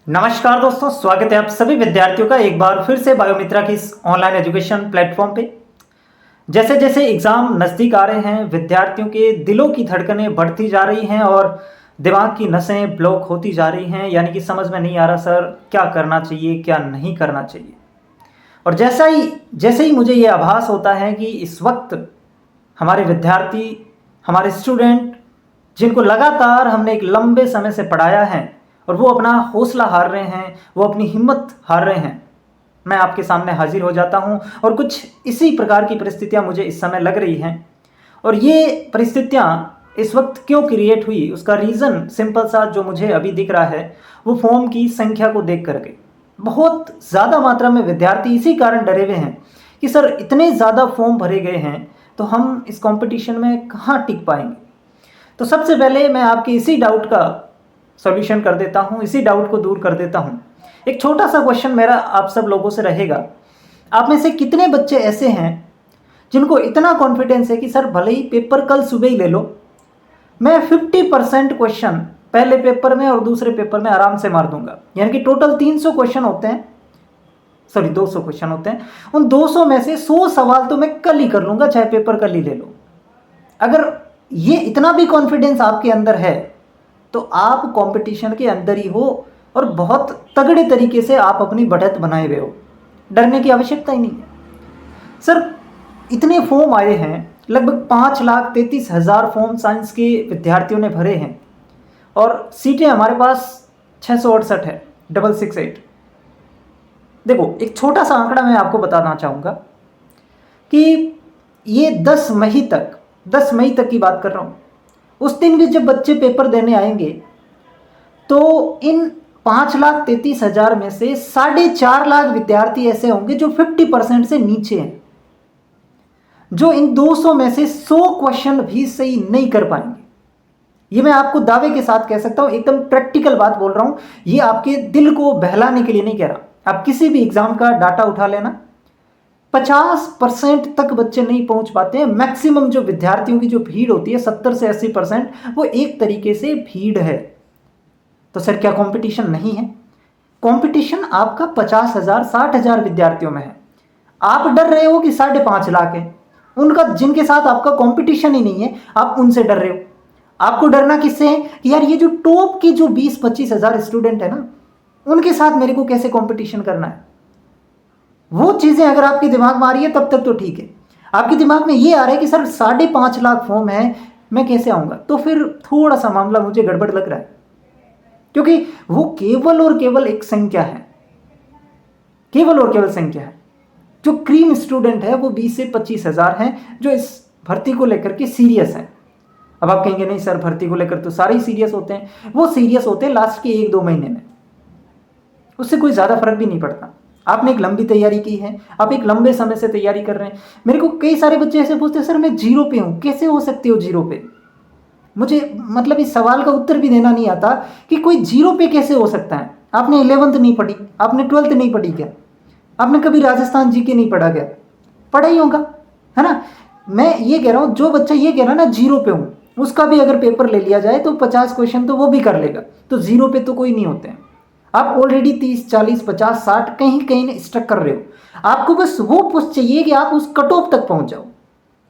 नमस्कार दोस्तों, स्वागत है आप सभी विद्यार्थियों का एक बार फिर से बायोमित्रा की इस ऑनलाइन एजुकेशन प्लेटफॉर्म पे। जैसे जैसे एग्ज़ाम नज़दीक आ रहे हैं, विद्यार्थियों के दिलों की धड़कनें बढ़ती जा रही हैं और दिमाग की नसें ब्लॉक होती जा रही हैं। यानी कि समझ में नहीं आ रहा सर क्या करना चाहिए, क्या नहीं करना चाहिए। और जैसे ही मुझे ये आभास होता है कि इस वक्त हमारे विद्यार्थी, हमारे स्टूडेंट, जिनको लगातार हमने एक लंबे समय से पढ़ाया है और वो अपना हौसला हार रहे हैं, वो अपनी हिम्मत हार रहे हैं, मैं आपके सामने हाजिर हो जाता हूं। और कुछ इसी प्रकार की परिस्थितियां मुझे इस समय लग रही हैं। और ये परिस्थितियां इस वक्त क्यों क्रिएट हुई, उसका रीज़न सिंपल सा जो मुझे अभी दिख रहा है वो फॉर्म की संख्या को देख करके। बहुत ज़्यादा मात्रा में विद्यार्थी इसी कारण डरे हुए हैं कि सर इतने ज़्यादा फॉर्म भरे गए हैं तो हम इस कंपटीशन में कहाँ टिक पाएंगे। तो सबसे पहले मैं आपके इसी डाउट का सॉल्यूशन कर देता हूँ, इसी डाउट को दूर कर देता हूँ। एक छोटा सा क्वेश्चन मेरा आप सब लोगों से रहेगा, आप में से कितने बच्चे ऐसे हैं जिनको इतना कॉन्फिडेंस है कि सर भले ही पेपर कल सुबह ही ले लो, मैं 50% क्वेश्चन पहले पेपर में और दूसरे पेपर में आराम से मार दूंगा। यानी कि टोटल 300 क्वेश्चन होते हैं, सॉरी 200 क्वेश्चन होते हैं, उन 200 में से 100 सवाल तो मैं कल ही कर लूँगा, चाहे पेपर कल ही ले लो। अगर ये इतना भी कॉन्फिडेंस आपके अंदर है तो आप कंपटीशन के अंदर ही हो और बहुत तगड़े तरीके से आप अपनी बढ़त बनाए हुए हो, डरने की आवश्यकता ही नहीं है। सर इतने फॉर्म आए हैं, लगभग 5,33,000 फॉर्म साइंस के विद्यार्थियों ने भरे हैं और सीटें हमारे पास 668 है, 668। देखो एक छोटा सा आंकड़ा मैं आपको बताना चाहूँगा कि ये 10 मई तक की बात कर रहा हूँ। उस दिन भी जब बच्चे पेपर देने आएंगे तो इन 5,33,000 में से 4.5 लाख विद्यार्थी ऐसे होंगे जो 50% से नीचे हैं, जो इन 200 में से 100 क्वेश्चन भी सही नहीं कर पाएंगे। ये मैं आपको दावे के साथ कह सकता हूं, एकदम प्रैक्टिकल बात बोल रहा हूं। ये आपके दिल को बहलाने के लिए नहीं कह रहा। आप किसी भी एग्जाम का डाटा उठा लेना, 50% तक बच्चे नहीं पहुंच पाते हैं। मैक्सिमम जो विद्यार्थियों की जो भीड़ होती है 70 से 80%, वो एक तरीके से भीड़ है। तो सर क्या कंपटीशन नहीं है? कंपटीशन आपका 50,000 60,000 विद्यार्थियों में है। आप डर रहे हो कि 5.5 लाख है उनका, जिनके साथ आपका कंपटीशन ही नहीं है, आप उनसे डर रहे हो। आपको डरना किससे है कि यार ये जो टॉप की जो 20-25 हजार स्टूडेंट है ना, उनके साथ मेरे को कैसे कंपटीशन करना है। वो चीजें अगर आपके दिमाग में आ रही है तब तक तो ठीक है। आपके दिमाग में ये आ रहा है कि सर 5.5 लाख फॉर्म है, मैं कैसे आऊंगा, तो फिर थोड़ा सा मामला मुझे गड़बड़ लग रहा है। क्योंकि वो केवल और केवल एक संख्या है, केवल और केवल संख्या है। जो क्रीम स्टूडेंट है वो 20 से 25 हजार हैं जो इस भर्ती को लेकर के सीरियस हैं। अब आप कहेंगे नहीं सर भर्ती को लेकर तो सारे ही सीरियस होते हैं। वो सीरियस होते हैं लास्ट के 1-2 महीने में, उससे कोई ज़्यादा फर्क भी नहीं पड़ता। आपने एक लंबी तैयारी की है, आप एक लंबे समय से तैयारी कर रहे हैं। मेरे को कई सारे बच्चे ऐसे पूछते हैं सर मैं 0 पे हूँ, कैसे हो सकते हो 0 पे? मुझे मतलब इस सवाल का उत्तर भी देना नहीं आता कि कोई 0 पे कैसे हो सकता है। आपने 11th नहीं पढ़ी, आपने 12th नहीं पढ़ी क्या? आपने कभी राजस्थान जीके नहीं पढ़ा क्या? पढ़ा ही होगा, है ना। मैं ये कह रहा हूँ, जो बच्चा ये कह रहा है ना 0 पे हूँ, उसका भी अगर पेपर ले लिया जाए तो 50 क्वेश्चन तो वो भी कर लेगा। तो 0 पे तो कोई नहीं होते हैं। आप ऑलरेडी 30, 40, 50, 60 कहीं कहीं स्टक कर रहे हो। आपको बस वो पुश चाहिए कि आप उस कट ऑफ तक पहुंच जाओ,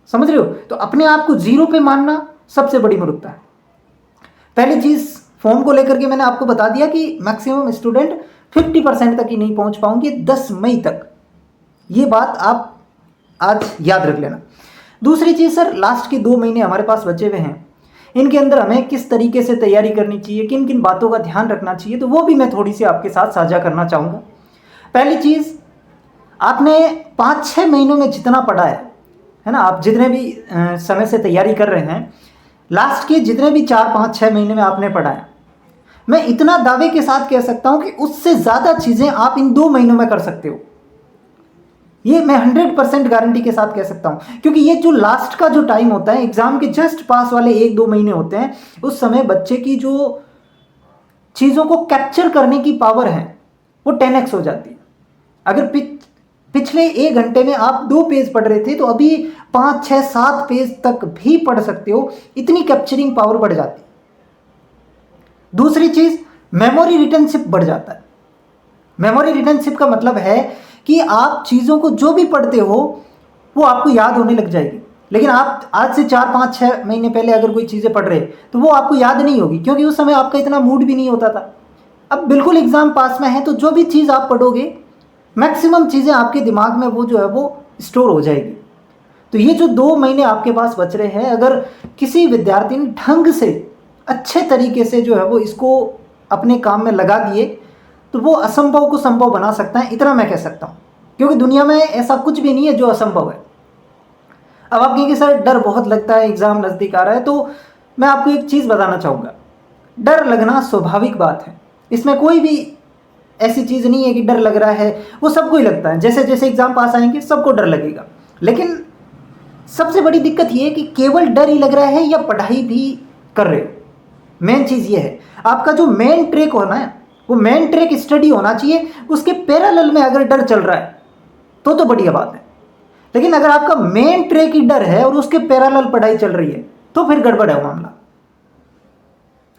समझ रहे हो। तो अपने आप को 0 पे मानना सबसे बड़ी मूर्खता है। पहली चीज फॉर्म को लेकर के मैंने आपको बता दिया कि मैक्सिमम स्टूडेंट 50% तक ही नहीं पहुंच पाओगे 10 मई तक। ये बात आप आज याद रख लेना। दूसरी चीज सर, लास्ट के 2 महीने हमारे पास बचे हुए हैं, इनके अंदर हमें किस तरीके से तैयारी करनी चाहिए, किन किन बातों का ध्यान रखना चाहिए, तो वो भी मैं थोड़ी सी आपके साथ साझा करना चाहूँगा। पहली चीज़, आपने 5-6 महीनों में जितना पढ़ा है ना, आप जितने भी समय से तैयारी कर रहे हैं, लास्ट के जितने भी 4-5-6 महीने में आपने पढ़ा है, मैं इतना दावे के साथ कह सकता हूँ कि उससे ज़्यादा चीज़ें आप इन 2 महीनों में कर सकते हो। ये मैं 100% गारंटी के साथ कह सकता हूं, क्योंकि ये जो लास्ट का जो टाइम होता है, एग्जाम के जस्ट पास वाले 1-2 महीने होते हैं, उस समय बच्चे की जो चीज़ों को कैप्चर करने की पावर है वो 10x हो जाती है। अगर पिछले 1 घंटे में आप 2 पेज पढ़ रहे थे तो अभी 5, 6, 7 पेज तक भी पढ़ सकते हो, इतनी कैप्चरिंग पावर बढ़ जाती है। दूसरी चीज़, मेमोरी रिटेंशिप बढ़ जाता है। मेमोरी रिटेंशिप का मतलब है कि आप चीज़ों को जो भी पढ़ते हो वो आपको याद होने लग जाएगी। लेकिन आप आज से 4-5-6 महीने पहले अगर कोई चीज़ें पढ़ रहे तो वो आपको याद नहीं होगी, क्योंकि उस समय आपका इतना मूड भी नहीं होता था। अब बिल्कुल एग्ज़ाम पास में है तो जो भी चीज़ आप पढ़ोगे मैक्सिमम चीज़ें आपके दिमाग में वो जो है वो स्टोर हो जाएगी। तो ये जो 2 महीने आपके पास बच रहे हैं, अगर किसी विद्यार्थी ने ढंग से अच्छे तरीके से जो है वो इसको अपने काम में लगा दिए तो वो असंभव को संभव बना सकता है, इतना मैं कह सकता हूँ। क्योंकि दुनिया में ऐसा कुछ भी नहीं है जो असंभव है। अब आप कहेंगे सर डर बहुत लगता है, एग्ज़ाम नज़दीक आ रहा है, तो मैं आपको एक चीज़ बताना चाहूँगा, डर लगना स्वाभाविक बात है। इसमें कोई भी ऐसी चीज़ नहीं है कि डर लग रहा है, वो सबको ही लगता है। जैसे जैसे एग्ज़ाम पास आएंगे सबको डर लगेगा। लेकिन सबसे बड़ी दिक्कत ये है कि केवल डर ही लग रहा है या पढ़ाई भी कर रहे हो। मेन चीज़ ये है, आपका जो मेन ट्रैक होना है वो मेन ट्रैक स्टडी होना चाहिए। उसके पैरेलल में अगर डर चल रहा है तो बढ़िया बात है। लेकिन अगर आपका मेन ट्रैक ही डर है और उसके पैरेलल पढ़ाई चल रही है तो फिर गड़बड़ है मामला,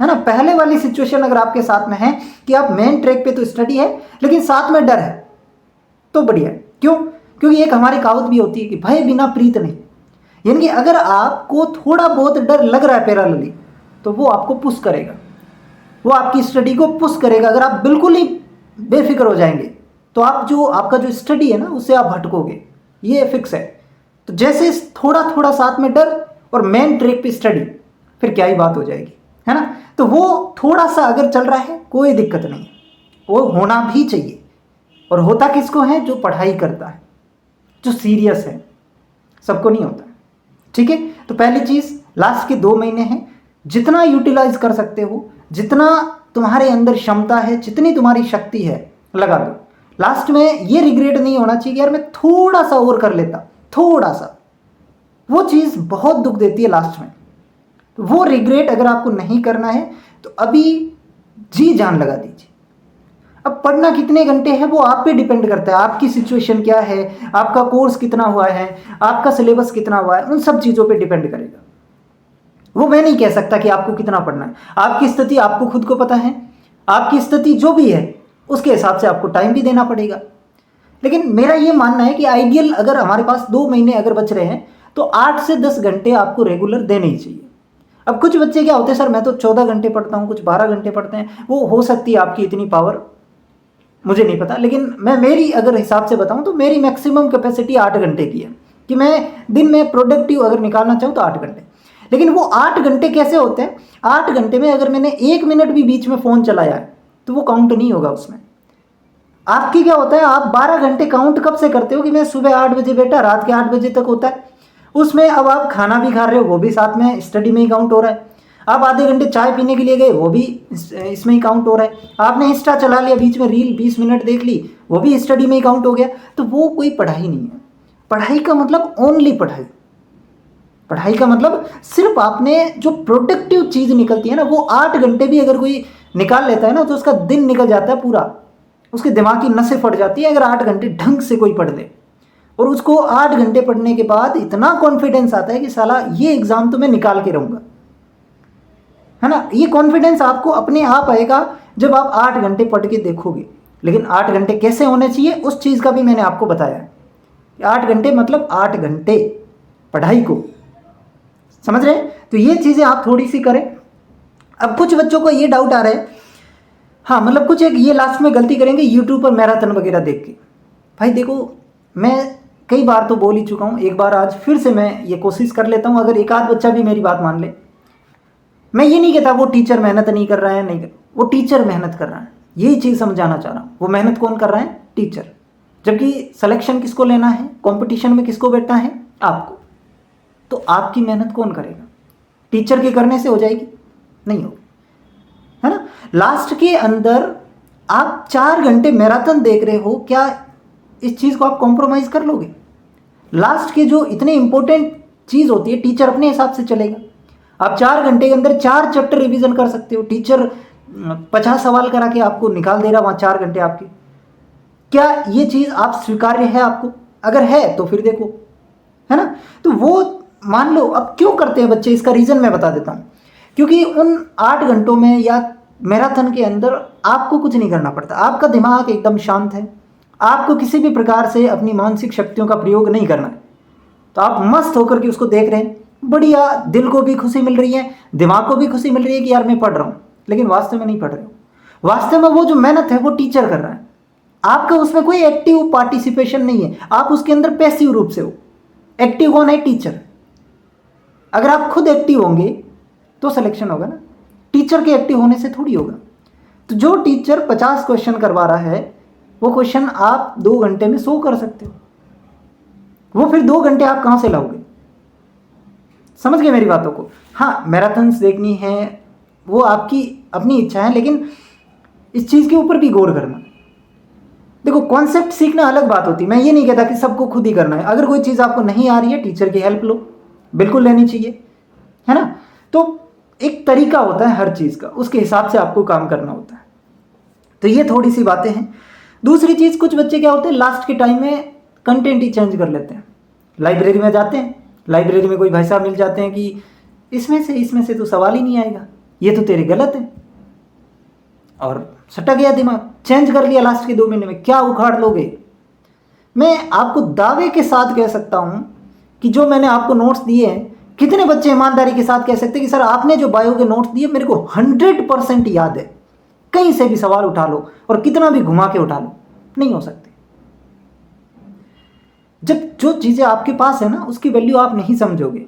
है ना। पहले वाली सिचुएशन अगर आपके साथ में है कि आप मेन ट्रैक पे तो स्टडी है लेकिन साथ में डर है तो बढ़िया है। क्यों? क्योंकि एक हमारी कहावत भी होती है कि भय बिना प्रीत नहीं। यानी कि अगर आपको थोड़ा बहुत डर लग रहा है पैरेलली तो वो आपको पुश करेगा, वो आपकी स्टडी को पुश करेगा। अगर आप बिल्कुल ही बेफिक्र हो जाएंगे तो आपका जो स्टडी है ना उससे आप भटकोगे, ये फिक्स है। तो जैसे थोड़ा थोड़ा साथ में डर और मेन ट्रैक पे स्टडी, फिर क्या ही बात हो जाएगी, है ना। तो वो थोड़ा सा अगर चल रहा है कोई दिक्कत नहीं है, वो होना भी चाहिए। और होता किसको है? जो पढ़ाई करता है, जो सीरियस है, सबको नहीं होता। ठीक है, तो पहली चीज़ लास्ट के 2 महीने हैं, जितना यूटिलाइज कर सकते हो, जितना तुम्हारे अंदर क्षमता है, जितनी तुम्हारी शक्ति है लगा दो। लास्ट में ये रिग्रेट नहीं होना चाहिए कि यार मैं थोड़ा सा और कर लेता, थोड़ा सा। वो चीज़ बहुत दुख देती है लास्ट में। तो वो रिग्रेट अगर आपको नहीं करना है तो अभी जी जान लगा दीजिए। अब पढ़ना कितने घंटे है वो आप पे डिपेंड करता है, आपकी सिचुएशन क्या है, आपका कोर्स कितना हुआ है, आपका सिलेबस कितना हुआ है, उन सब चीज़ों पे डिपेंड करेगा। वो मैं नहीं कह सकता कि आपको कितना पढ़ना है। आपकी स्थिति आपको खुद को पता है, आपकी स्थिति जो भी है उसके हिसाब से आपको टाइम भी देना पड़ेगा। लेकिन मेरा ये मानना है कि आइडियल अगर हमारे पास 2 महीने अगर बच रहे हैं तो 8 से 10 घंटे आपको रेगुलर देने ही चाहिए। अब कुछ बच्चे क्या होते हैं, सर मैं तो 14 घंटे पढ़ता हूँ, कुछ 12 घंटे पढ़ते हैं। वो हो सकती है आपकी इतनी पावर, मुझे नहीं पता। लेकिन मैं मेरी अगर हिसाब से बताऊँ तो मेरी मैक्सिमम कैपेसिटी 8 घंटे की है कि मैं दिन में प्रोडक्टिव अगर निकालना चाहूँ तो 8 घंटे। लेकिन वो 8 घंटे कैसे होते हैं? 8 घंटे में अगर मैंने 1 मिनट भी बीच में फ़ोन चलाया है तो वो काउंट नहीं होगा उसमें। आपकी क्या होता है, आप 12 घंटे काउंट कब से करते हो कि मैं सुबह 8 बजे बैठा, रात के 8 बजे तक होता है। उसमें अब आप खाना भी खा रहे हो, वो भी साथ में स्टडी में ही काउंट हो रहा है। आप आधे घंटे चाय पीने के लिए गए, वो भी इसमें ही काउंट हो रहा है। आपने इंस्टा चला लिया, बीच में रील 20 मिनट देख ली, वो भी स्टडी में ही काउंट हो गया। तो वो कोई पढ़ाई नहीं है। पढ़ाई का मतलब ओनली पढ़ाई। पढ़ाई का मतलब सिर्फ आपने जो प्रोडक्टिव चीज़ निकलती है ना, वो 8 घंटे भी अगर कोई निकाल लेता है ना तो उसका दिन निकल जाता है पूरा। उसके दिमाग की नसें फट जाती है अगर 8 घंटे ढंग से कोई पढ़ ले। और उसको 8 घंटे पढ़ने के बाद इतना कॉन्फिडेंस आता है कि साला ये एग्ज़ाम तो मैं निकाल के रहूँगा, है ना। ये कॉन्फिडेंस आपको अपने आप आएगा जब आप 8 घंटे पढ़ के देखोगे। लेकिन 8 घंटे कैसे होने चाहिए उस चीज़ का भी मैंने आपको बताया है। 8 घंटे मतलब 8 घंटे पढ़ाई को, समझ रहे हैं। तो ये चीज़ें आप थोड़ी सी करें। अब कुछ बच्चों को ये डाउट आ रहा है, हाँ मतलब कुछ एक ये लास्ट में गलती करेंगे यूट्यूब पर मैराथन वगैरह देख के। भाई देखो, मैं कई बार तो बोल ही चुका हूँ, एक बार आज फिर से मैं ये कोशिश कर लेता हूँ, अगर एक आध बच्चा भी मेरी बात मान ले। मैं ये नहीं कहता वो टीचर मेहनत नहीं कर रहा है, नहीं कर, वो टीचर मेहनत कर रहा है, यही चीज़ समझाना चाह रहा हूँ। वो मेहनत कौन कर रहा है? टीचर। जबकि सिलेक्शन किसको लेना है, कंपटीशन में किसको बैठना है? आपको। तो आपकी मेहनत कौन करेगा? टीचर के करने से हो जाएगी? नहीं होगी, है ना। लास्ट के अंदर आप 4 घंटे मैराथन देख रहे हो, क्या इस चीज़ को आप कॉम्प्रोमाइज़ कर लोगे? लास्ट के जो इतने इंपॉर्टेंट चीज़ होती है, टीचर अपने हिसाब से चलेगा। आप 4 घंटे के अंदर 4 चैप्टर रिवीजन कर सकते हो, टीचर 50 सवाल करा के आपको निकाल दे रहा वहाँ 4 घंटे आपके। क्या ये चीज़ आप स्वीकार्य है आपको? अगर है तो फिर देखो, है ना। तो वो मान लो, अब क्यों करते हैं बच्चे, इसका रीज़न मैं बता देता हूँ। क्योंकि उन 8 घंटों में या मैराथन के अंदर आपको कुछ नहीं करना पड़ता, आपका दिमाग एकदम शांत है, आपको किसी भी प्रकार से अपनी मानसिक शक्तियों का प्रयोग नहीं करना है। तो आप मस्त होकर के उसको देख रहे हैं, बढ़िया, दिल को भी खुशी मिल रही है, दिमाग को भी खुशी मिल रही है कि यार मैं पढ़ रहा हूँ, लेकिन वास्तव में नहीं पढ़ रहे हो। वास्तव में वो जो मेहनत है वो टीचर कर रहा है, आपका उसमें कोई एक्टिव पार्टिसिपेशन नहीं है, आप उसके अंदर पैसिव रूप से हो। एक्टिव कौन है? टीचर। अगर आप खुद एक्टिव होंगे तो सिलेक्शन होगा ना, टीचर के एक्टिव होने से थोड़ी होगा। तो जो टीचर 50 क्वेश्चन करवा रहा है वो क्वेश्चन आप 2 घंटे में 100 कर सकते हो, वो फिर 2 घंटे आप कहाँ से लाओगे? समझ गए मेरी बातों को? हाँ, मैराथन्स देखनी है वो आपकी अपनी इच्छा है, लेकिन इस चीज़ के ऊपर भी गौर करना। देखो, कॉन्सेप्ट सीखना अलग बात होती है, मैं ये नहीं कहता कि सबको खुद ही करना है। अगर कोई चीज़ आपको नहीं आ रही है, टीचर की हेल्प लो, बिल्कुल लेनी चाहिए, है ना। तो एक तरीका होता है हर चीज़ का, उसके हिसाब से आपको काम करना होता है। तो ये थोड़ी सी बातें हैं। दूसरी चीज़, कुछ बच्चे क्या होते हैं, लास्ट के टाइम में कंटेंट ही चेंज कर लेते हैं। लाइब्रेरी में जाते हैं, लाइब्रेरी में कोई भाई साहब मिल जाते हैं कि इसमें से तो सवाल ही नहीं आएगा, ये तो तेरे गलत है, और सटक गया दिमाग, चेंज कर लिया लास्ट के 2 महीने में। क्या उखाड़ लोगे? मैं आपको दावे के साथ कह सकता हूं कि जो मैंने आपको नोट्स दिए हैं, कितने बच्चे ईमानदारी के साथ कह सकते हैं कि सर आपने जो बायो के नोट्स दिए मेरे को 100% याद है, कहीं से भी सवाल उठा लो और कितना भी घुमा के उठा लो, नहीं हो सकते। जब जो चीज़ें आपके पास है ना, उसकी वैल्यू आप नहीं समझोगे,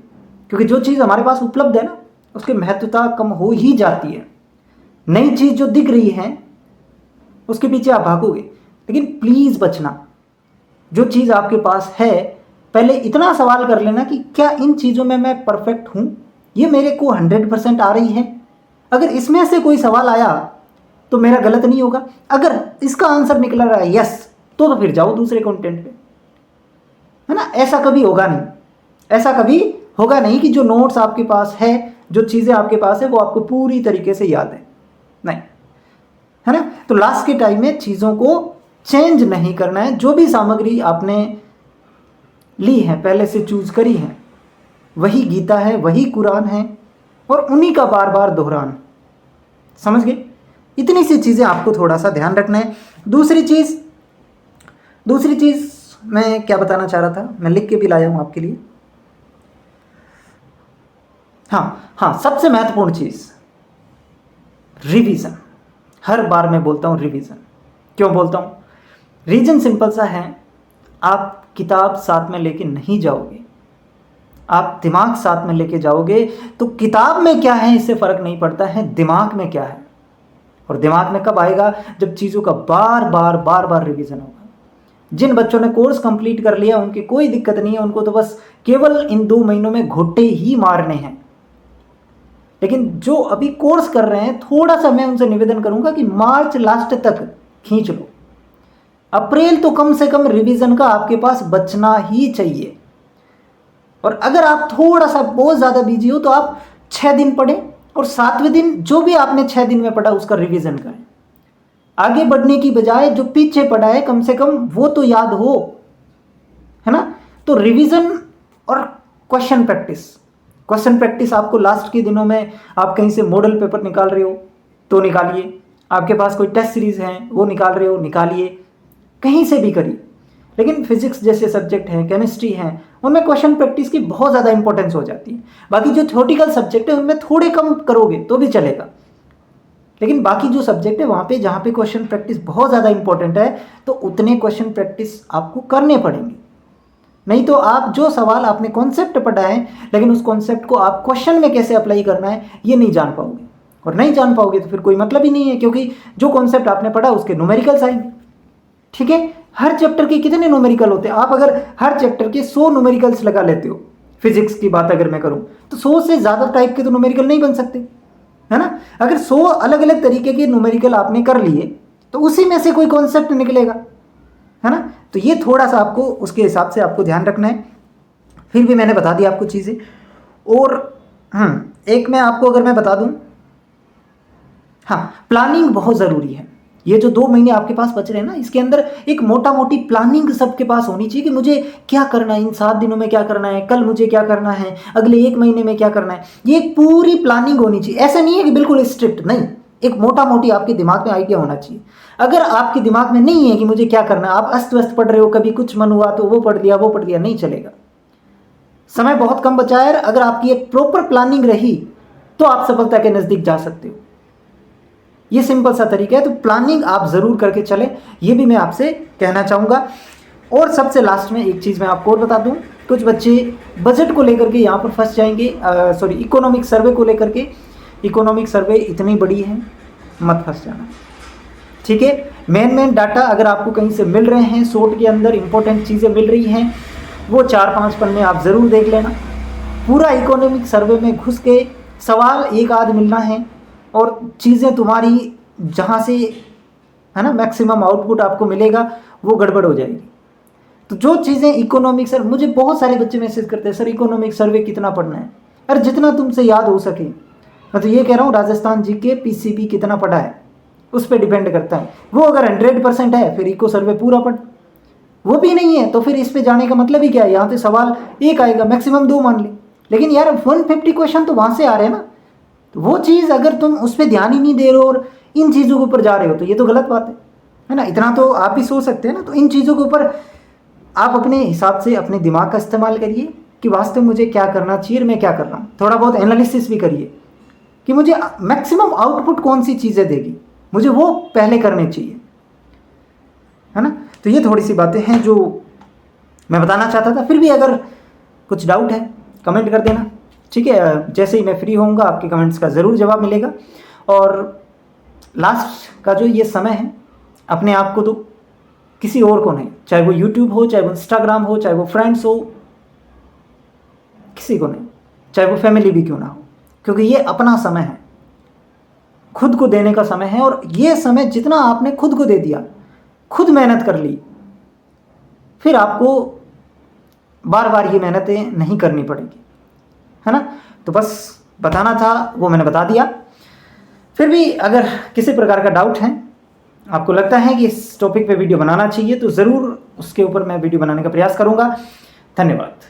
क्योंकि जो चीज़ हमारे पास उपलब्ध है ना, उसकी महत्वता कम हो ही जाती है। नई चीज़ जो दिख रही है उसके पीछे आप भागोगे, लेकिन प्लीज़ बचना। जो चीज़ आपके पास है, पहले इतना सवाल कर लेना कि क्या इन चीज़ों में मैं परफेक्ट हूँ, ये मेरे को 100% आ रही है। अगर इसमें से कोई सवाल आया तो मेरा गलत नहीं होगा, अगर इसका आंसर निकल रहा है यस, तो फिर जाओ दूसरे कंटेंट पे, है ना। ऐसा कभी होगा नहीं, ऐसा कभी होगा नहीं कि जो नोट्स आपके पास है, जो चीज़ें आपके पास है, वो आपको पूरी तरीके से याद है, नहीं, है ना। तो लास्ट के टाइम में चीज़ों को चेंज नहीं करना है। जो भी सामग्री आपने ली है, पहले से चूज करी है, वही गीता है, वही कुरान है, और उन्हीं का बार बार दोहरान। समझ गए? इतनी सी चीज़ें आपको थोड़ा सा ध्यान रखना है। दूसरी चीज़ मैं क्या बताना चाह रहा था, मैं लिख के भी लाया हूँ आपके लिए। हाँ, सबसे महत्वपूर्ण चीज़ रिवीजन। हर बार मैं बोलता हूँ रिवीजन। क्यों बोलता हूँ? रीजन सिंपल सा है, आप किताब साथ में लेके नहीं जाओगे, आप दिमाग साथ में लेके जाओगे। तो किताब में क्या है इससे फ़र्क नहीं पड़ता है, दिमाग में क्या है। और दिमाग में कब आएगा? जब चीज़ों का बार बार रिवीजन होगा। जिन बच्चों ने कोर्स कंप्लीट कर लिया उनकी कोई दिक्कत नहीं है, उनको तो बस केवल इन 2 महीनों में घोटे ही मारने हैं। लेकिन जो अभी कोर्स कर रहे हैं, थोड़ा सा मैं उनसे निवेदन करूंगा कि मार्च लास्ट तक खींच लो। अप्रैल तो कम से कम रिवीजन का आपके पास बचना ही चाहिए। और अगर आप थोड़ा सा बहुत ज़्यादा बिजी हो तो आप 6 दिन पढ़ें, और 7वें दिन जो भी आपने 6 दिन में पढ़ा उसका रिवीजन करें। आगे बढ़ने की बजाय जो पीछे पढ़ा है कम से कम वो तो याद हो, है ना। तो रिवीजन और क्वेश्चन प्रैक्टिस आपको लास्ट के दिनों में, आप कहीं से मॉडल पेपर निकाल रहे हो तो निकालिए, आपके पास कोई टेस्ट सीरीज है वो निकाल रहे हो, निकालिए, कहीं से भी करिए। लेकिन फिजिक्स जैसे सब्जेक्ट हैं, केमिस्ट्री हैं, उनमें क्वेश्चन प्रैक्टिस की बहुत ज़्यादा इंपॉर्टेंस हो जाती है। बाकी जो थ्योरेटिकल सब्जेक्ट है उनमें थोड़े कम करोगे तो भी चलेगा, लेकिन बाकी जो सब्जेक्ट है वहाँ पे जहाँ पे क्वेश्चन प्रैक्टिस बहुत ज़्यादा इंपॉर्टेंट है, तो उतने क्वेश्चन प्रैक्टिस आपको करने पड़ेंगे। नहीं तो आप जो सवाल आपने कॉन्सेप्ट पढ़ा है, लेकिन उस कॉन्सेप्ट को आप क्वेश्चन में कैसे अप्लाई करना है ये नहीं जान पाओगे, और नहीं जान पाओगे तो फिर कोई मतलब ही नहीं है, क्योंकि जो कॉन्सेप्ट आपने पढ़ा उसके न्यूमेरिकल्स आएंगे। ठीक है, हर चैप्टर के कितने न्यूमेरिकल होते हैं? आप अगर हर चैप्टर के 100 न्यूमेरिकल्स लगा लेते हो, फिजिक्स की बात अगर मैं करूं, तो 100 से ज़्यादा टाइप के तो न्यूमेरिकल नहीं बन सकते, है ना। अगर 100 अलग अलग तरीके के न्यूमेरिकल आपने कर लिए तो उसी में से कोई कॉन्सेप्ट निकलेगा, है ना। तो ये थोड़ा सा आपको उसके हिसाब से आपको ध्यान रखना है। फिर भी मैंने बता दिया आपको चीज़ें। और एक मैं आपको अगर मैं बता दूं, हाँ, प्लानिंग बहुत ज़रूरी है। ये जो 2 महीने आपके पास बच रहे हैं ना, इसके अंदर एक मोटा मोटी प्लानिंग सबके पास होनी चाहिए कि मुझे क्या करना है, इन 7 दिनों में क्या करना है, कल मुझे क्या करना है, अगले 1 महीने में क्या करना है। ये एक पूरी प्लानिंग होनी चाहिए। ऐसा नहीं है कि बिल्कुल स्ट्रिक्ट, नहीं, एक मोटा मोटी आपके दिमाग में आइडिया होना चाहिए। अगर आपके दिमाग में नहीं है कि मुझे क्या करना है, आप अस्त व्यस्त पढ़ रहे हो, कभी कुछ मन हुआ तो वो पढ़ दिया, नहीं चलेगा। समय बहुत कम बचा है। अगर आपकी एक प्रॉपर प्लानिंग रही तो आप सफलता के नज़दीक जा सकते हो। ये सिंपल सा तरीका है, तो प्लानिंग आप ज़रूर करके चलें, ये भी मैं आपसे कहना चाहूँगा। और सबसे लास्ट में एक चीज़ मैं आपको और बता दूँ, कुछ बच्चे बजट को लेकर के यहाँ पर फंस जाएंगे, इकोनॉमिक सर्वे को लेकर के। इकोनॉमिक सर्वे इतनी बड़ी है, मत फंस जाना, ठीक है। मेन डाटा अगर आपको कहीं से मिल रहे हैं, शॉर्ट के अंदर इंपॉर्टेंट चीज़ें मिल रही हैं, वो 4-5 पन्ने आप ज़रूर देख लेना। पूरा इकोनॉमिक सर्वे में घुस के सवाल एक आध मिलना है और चीज़ें तुम्हारी जहाँ से है ना मैक्सिमम आउटपुट आपको मिलेगा वो गड़बड़ हो जाएगी। तो जो चीज़ें इकोनॉमिक सर्वे, मुझे बहुत सारे बच्चे मैसेज करते हैं, सर इकोनॉमिक सर्वे कितना पढ़ना है? अरे जितना तुमसे याद हो सके। मैं तो ये कह रहा हूँ, राजस्थान जीके पीसीबी कितना पढ़ा है उस पर डिपेंड करता है। वो अगर 100% है फिर इको सर्वे पूरा पढ़, वो भी नहीं है तो फिर इस पे जाने का मतलब ही क्या है? यहाँ पे सवाल एक आएगा, मैक्सिमम 2 मान ले, लेकिन यार 150 क्वेश्चन तो वहाँ से आ रहे हैं ना। तो वो चीज़ अगर तुम उस पर ध्यान ही नहीं दे रहे हो और इन चीज़ों के ऊपर जा रहे हो तो ये तो गलत बात है ना। इतना तो आप भी सोच सकते हैं ना। तो इन चीज़ों के ऊपर आप अपने हिसाब से अपने दिमाग का इस्तेमाल करिए कि वास्तव में मुझे क्या करना चाहिए और मैं क्या कर रहा हूँ। थोड़ा बहुत एनालिसिस भी करिए कि मुझे मैक्सिमम आउटपुट कौन सी चीज़ें देगी, मुझे वो पहले करने चाहिए, है ना। तो ये थोड़ी सी बातें हैं जो मैं बताना चाहता था। फिर भी अगर कुछ डाउट है कमेंट कर देना, ठीक है। जैसे ही मैं फ्री होऊंगा आपके कमेंट्स का ज़रूर जवाब मिलेगा। और लास्ट का जो ये समय है, अपने आप को तो किसी और को नहीं, चाहे वो यूट्यूब हो, चाहे वो इंस्टाग्राम हो, चाहे वो फ्रेंड्स हो, किसी को नहीं, चाहे वो फैमिली भी क्यों ना हो, क्योंकि ये अपना समय है, खुद को देने का समय है। और ये समय जितना आपने खुद को दे दिया, खुद मेहनत कर ली, फिर आपको बार बार ये मेहनतें नहीं करनी पड़ेगी, है ना। तो बस बताना था, वो मैंने बता दिया। फिर भी अगर किसी प्रकार का डाउट है, आपको लगता है कि इस टॉपिक पे वीडियो बनाना चाहिए, तो ज़रूर उसके ऊपर मैं वीडियो बनाने का प्रयास करूँगा। धन्यवाद।